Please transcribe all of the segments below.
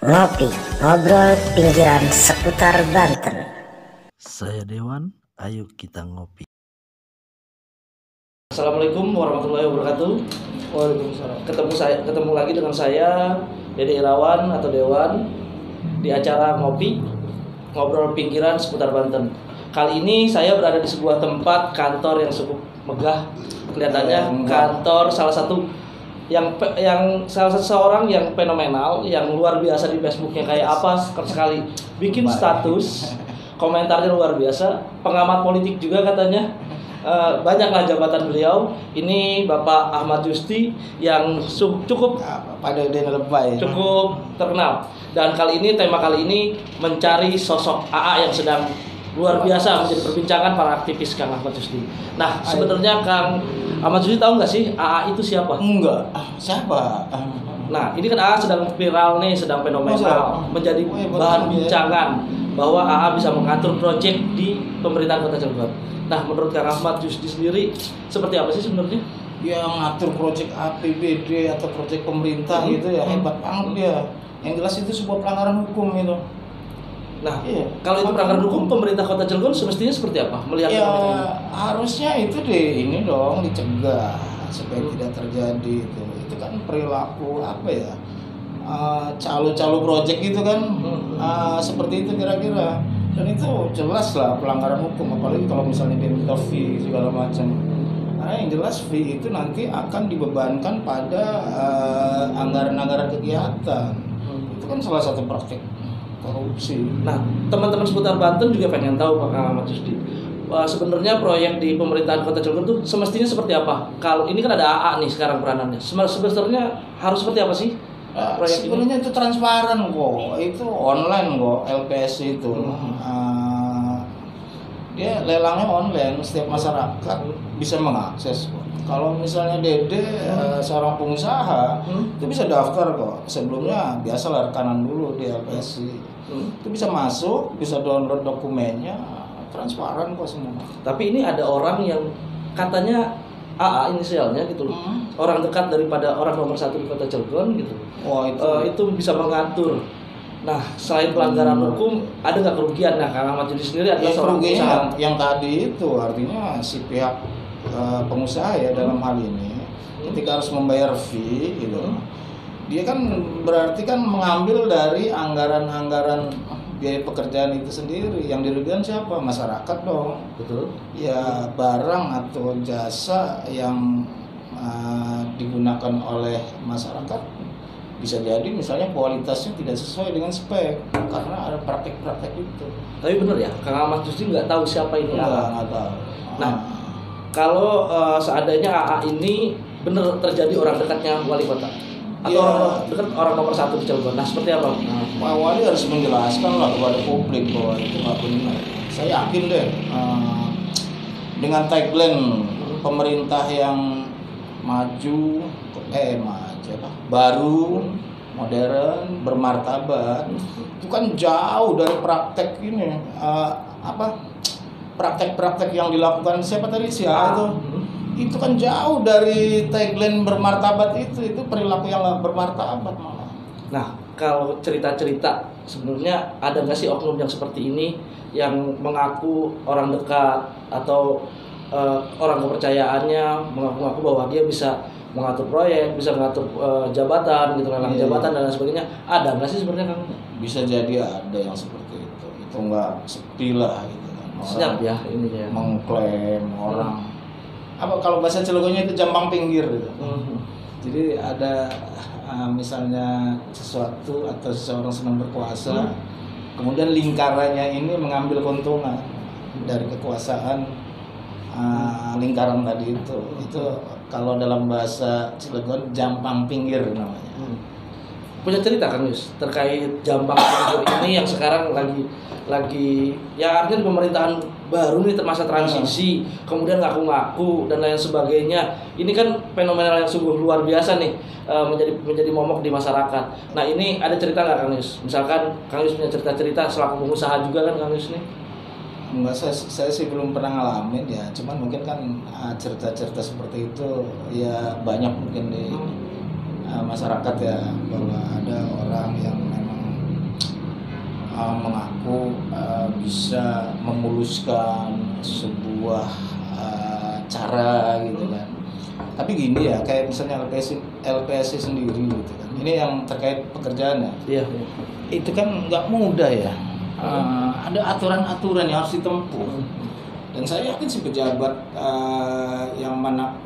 Ngopi, ngobrol pinggiran seputar Banten. Saya Dewan, ayo kita ngopi. Assalamualaikum warahmatullahi wabarakatuh. Waalaikumsalam. Ketemu lagi dengan saya Dede Irawan atau Dewan di acara ngopi, ngobrol pinggiran seputar Banten. Kali ini saya berada di sebuah tempat kantor yang cukup megah. Kelihatannya kantor salah satu seorang yang fenomenal, yang luar biasa di Facebooknya kayak apa sekali bikin status, komentarnya luar biasa, pengamat politik juga katanya. Banyaklah jabatan beliau. Ini Bapak Ahmad Justi yang cukup terkenal. Dan tema kali ini mencari sosok AA yang sedang luar biasa menjadi perbincangan para aktivis Kang Ahmad Justi. Nah, sebenarnya Kang Ahmad Justi tahu nggak sih AA itu siapa? Enggak. Siapa? Nah, ini kan AA sedang viral nih, sedang fenomenal, menjadi bahan bincangan bahwa AA bisa mengatur proyek di pemerintahan Kota Cilegon. Nah, menurut Kang Ahmad Justi sendiri seperti apa sih sebenarnya? Yang ngatur proyek APBD atau proyek pemerintah gitu ya, hebat banget dia. Yang jelas itu sebuah pelanggaran hukum itu. Nah, kalau itu pelanggaran hukum, pemerintah Kota Cilegon semestinya seperti apa melihat ya, harusnya itu dicegah supaya tidak terjadi itu. Itu kan perilaku apa ya? Calo-calo proyek itu kan seperti itu kira-kira. Dan itu jelas lah pelanggaran hukum, apalagi kalau misalnya dia minta fee segala macam. Karena yang jelas fee itu nanti akan dibebankan pada anggaran-anggaran kegiatan. Itu kan salah satu praktik korupsi. Nah, teman-teman seputar Banten juga pengen tahu Pak Ahmad Justi. Sebenarnya proyek di pemerintahan Kota Cilegon itu semestinya seperti apa? Kalau ini kan ada AA nih sekarang peranannya. Sebenarnya harus seperti apa sih? Sebenarnya itu transparan kok, itu online kok LPS itu. Dia lelangnya online, setiap masyarakat bisa mengakses kok. Kalau misalnya Dede seorang pengusaha itu bisa daftar kok. Sebelumnya biasalah rekanan dulu di LPS. Itu bisa masuk, bisa download dokumennya, transparan kok semua. Tapi ini ada orang yang katanya AA inisialnya gitu loh. Orang dekat daripada orang nomor 1 di Kota Cilegon gitu. Wah, itu bisa mengatur. Nah, selain pelanggaran hukum, ada nggak kerugian? Nah, Kang Ahmad Justi sendiri adalah seorang pengusaha. Yang tadi itu artinya si pihak pengusaha ya dalam hal ini ketika harus membayar fee gitu. Dia kan berarti kan mengambil dari anggaran-anggaran biaya pekerjaan itu sendiri. Yang dirugikan siapa? Masyarakat dong. Betul. Ya, barang atau jasa yang digunakan oleh masyarakat bisa jadi misalnya kualitasnya tidak sesuai dengan spek karena ada praktek-praktek itu. Tapi benar ya, Kang Ahmad Justi nggak tahu siapa ini AA. Nggak tahu. Nah, kalau seandainya AA ini benar terjadi orang dekatnya wali kota atau orang dekat orang nomor 1 di Cilegon, nah seperti apa? Pak Wali harus menjelaskan lah kepada publik bahwa itu nggak benar. Saya yakin deh dengan tagline pemerintah yang maju, baru, modern, bermartabat, itu kan jauh dari praktek ini praktek-praktek yang dilakukan siapa tadi itu kan jauh dari tagline bermartabat itu perilaku yang nggak bermartabat malah. Nah, kalau cerita-cerita sebenarnya ada nggak sih oknum yang seperti ini yang mengaku orang dekat atau orang kepercayaannya mengaku bahwa dia bisa mengatur proyek, bisa mengatur jabatan gitu, lelang jabatan dan lain sebagainya. Ada nggak sih sebenarnya Kang? Bisa jadi ada yang seperti itu. Itu nggak sepi lah gitu kan. Senyap ya ini ya. Mengklaim orang apa kalau bahasa Cilegonnya itu jambang pinggir gitu. Jadi ada misalnya sesuatu atau seseorang sedang berkuasa, kemudian lingkarannya ini mengambil keuntungan dari kekuasaan lingkaran tadi itu kalau dalam bahasa Cilegon jambang pinggir namanya. Punya cerita Kang Yus terkait jambang pinggir ini yang sekarang lagi ya artinya di pemerintahan baru nih masa transisi, kemudian ngaku-ngaku dan lain sebagainya. Ini kan fenomenal yang sungguh luar biasa nih, menjadi momok di masyarakat. Nah, ini ada cerita nggak Kang Yus? Misalkan Kang Yus punya cerita-cerita selaku pengusaha juga kan Kang Yus nih? Enggak, saya sih belum pernah ngalamin ya, cuman mungkin kan cerita-cerita seperti itu ya banyak mungkin di masyarakat ya, bahwa ada orang yang memang mengaku bisa memuluskan sebuah cara gitu kan. Tapi gini ya, kayak misalnya LPSI sendiri gitu kan. Ini yang terkait pekerjaan ya. Iya. Itu kan nggak mudah ya. Ada aturan-aturan yang harus ditempuh. Dan saya yakin si pejabat yang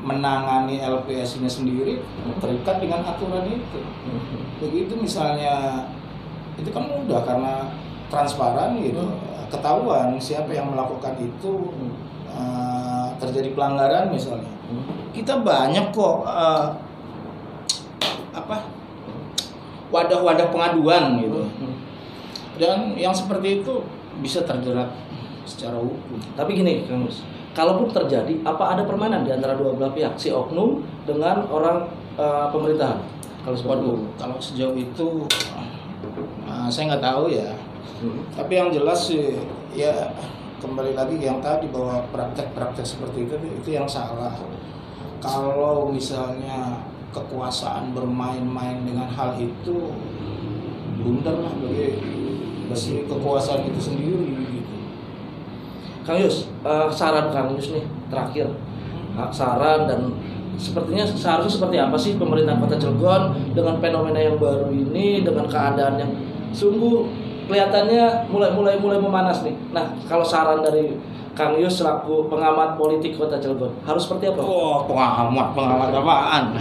menangani LPSI-nya sendiri terikat dengan aturan itu. Begitu misalnya, itu kan mudah karena transparan gitu, ketahuan siapa yang melakukan itu, terjadi pelanggaran misalnya. Kita banyak kok wadah-wadah pengaduan gitu. Dan yang seperti itu bisa terjerat secara hukum. Tapi gini, Kang Yus, kalaupun terjadi, apa ada permainan di antara dua belah pihak, si oknum dengan orang pemerintahan? Kalau sejauh itu saya nggak tahu ya. Tapi yang jelas sih, ya kembali lagi yang tadi bahwa praktek-praktek seperti itu yang salah. Kalau misalnya kekuasaan bermain-main dengan hal itu, blunder lah bagi kekuasaan itu sendiri gitu. Kang Yus, saran Kang Yus nih terakhir, saran dan sepertinya seharusnya seperti apa sih pemerintah Kota Cilegon dengan fenomena yang baru ini, dengan keadaan yang sungguh kelihatannya mulai memanas nih. Nah, kalau saran dari Kang Yus selaku pengamat politik Kota Cilegon harus seperti apa? Oh, pengamat apaan?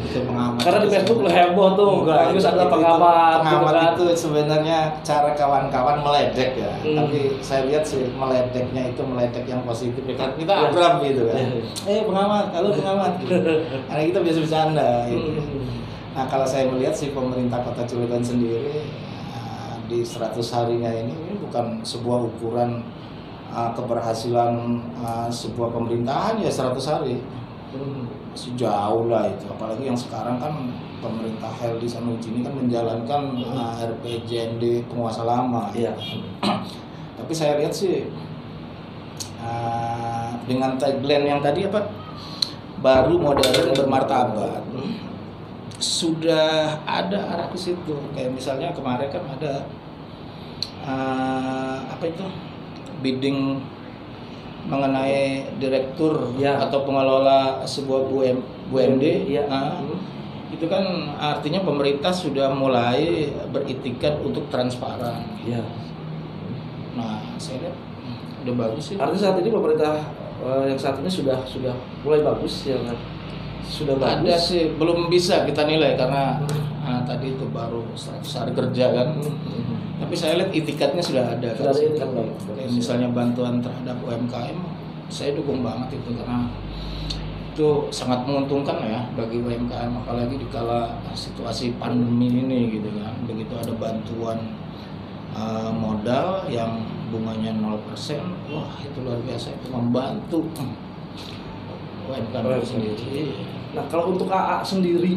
Itu pengamat. Karena di Facebook lo heboh tuh, Kang Yus adalah pengamat. Pengamat gitu kan. itu sebenarnya cara kawan-kawan meledek ya. Tapi saya lihat sih meledeknya itu meledek yang positif. Kita akrab gitu kan. Pengamat, halo pengamat. Karena kita biasa bercanda gitu. Nah, kalau saya melihat sih pemerintah Kota Cilegon sendiri di 100 harinya ini bukan sebuah ukuran keberhasilan sebuah pemerintahan ya 100 hari. Sejauh lah itu, apalagi yang sekarang kan pemerintah Heldi Sanusi ini kan menjalankan RPJMD penguasa lama. Iya. Tapi saya lihat sih dengan tagline yang tadi baru, modern, bermartabat, sudah ada arah ke situ. Kayak misalnya kemarin kan ada bidding mengenai direktur atau pengelola sebuah BUMD. Itu kan artinya pemerintah sudah mulai beritikat untuk transparan. Nah, saya lihat udah bagus sih. Artinya saat ini pemerintah yang saat ini sudah mulai bagus ya kan? Sudah bagus. Ada sih, belum bisa kita nilai karena tadi itu baru 100 hari kerja kan. Tapi saya lihat itikatnya sudah ada. Misalnya bantuan terhadap UMKM, saya dukung banget itu karena itu sangat menguntungkan ya bagi UMKM, apalagi di kala situasi pandemi ini gitu kan. Begitu ada bantuan modal yang bunganya 0%, wah itu luar biasa, itu membantu UMKM sendiri. Nah, kalau untuk AA sendiri,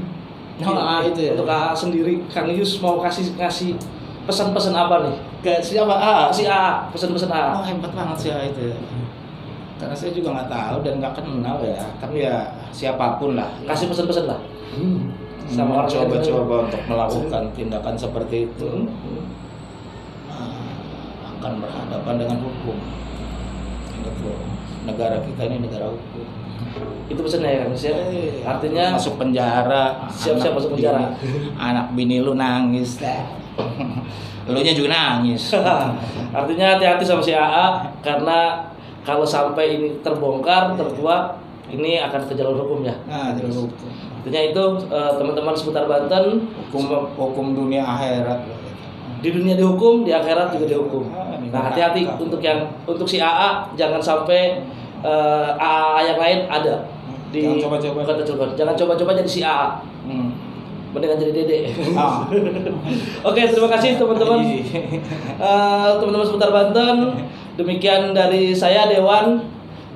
itu ya. Untuk AA sendiri, Kang Yus mau ngasih pesan-pesan apa nih? Ke siapa? Si AA, pesan-pesan AA. Oh, hebat banget sih AA itu ya. Karena saya juga nggak tahu dan nggak kenal ya. Tapi ya siapapun lah. Kasih pesan-pesan lah. Sama orang coba-coba untuk melakukan tindakan seperti itu. Akan berhadapan dengan hukum. Negara kita ini negara hukum. Itu pesannya ya Kang Yus ya. Artinya masuk penjara. Siap-siap masuk penjara. Anak bini lu nangis. Elunya juga nangis. Artinya hati-hati sama si AA karena kalau sampai ini terbongkar, terkuak, ini akan ke jalur hukum ya. Jalur hukum. Artinya itu teman-teman seputar Banten, hukum dunia akhirat. Di dunia dihukum, di akhirat juga dihukum. Nah, hati-hati untuk si AA, jangan sampai AA yang lain ada di Kota Cilegon. Jangan coba-coba jadi si AA. Mendingan jadi Dede. Oke, terima kasih teman-teman. Teman-teman seputar Banten. Demikian dari saya Dewan,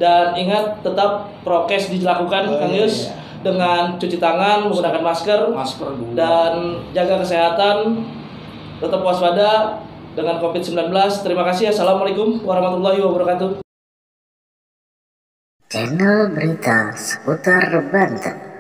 dan ingat tetap prokes dilakukan Kang Yus dengan cuci tangan, menggunakan masker dulu. Dan jaga kesehatan, tetap waspada dengan COVID-19. Terima kasih. Assalamualaikum warahmatullahi wabarakatuh. Channel berita seputar Banten.